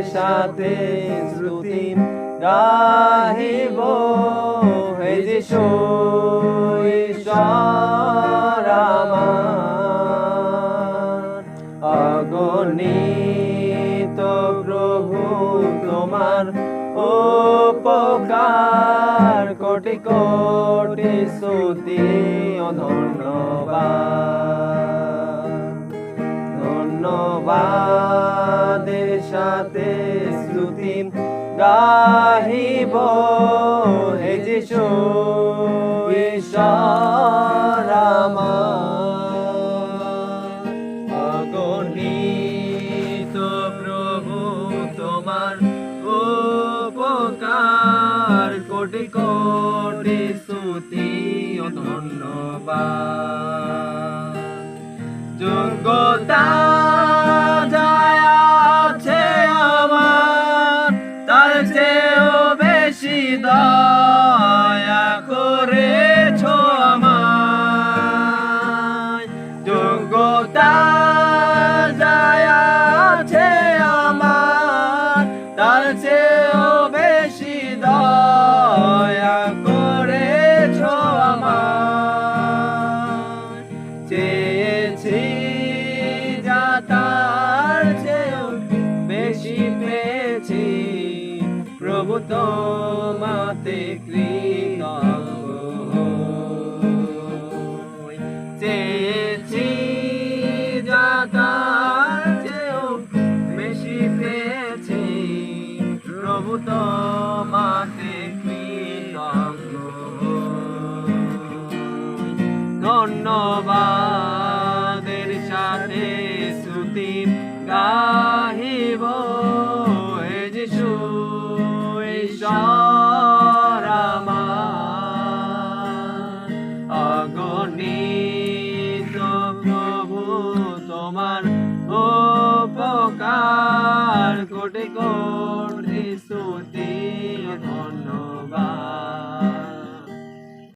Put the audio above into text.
সাথে শ্রুতি গাহিব হে যিশু ঈশ্বর আমার অগণিত প্রভু তোমার উপকার কোটি কোটি স্তুতি ও ধন্যবাদের সাথে স্তুতি গাহিব হে যিশু ঈশ্বর আমার অগণিত প্রভু তোমার উপকার কোটি কোটি স্তুতি ও ধন্যবাদ যোগ্যতা যায় আছে আমার তার চেয়েও বেশি দয়া করেছ আমায় যোগ্যতা যায় আছে আমার তার চেয়েও বেশি দয়া করেছ আমায় চেয়েছি যা তার চেয়েও বেশি পেয়েছি প্রভু তোমাতে কৃতজ্ঞ চেয়েছি যা তার চেয়েও বেশি পেয়েছি প্রভু তোমাতে কৃতজ্ঞ ধন্যবাদের সাথে স্তুতি গাহিব হে যিশু ঈশ্বর আমার অগণিত প্রভু তোমার উপকার কোটি কোটি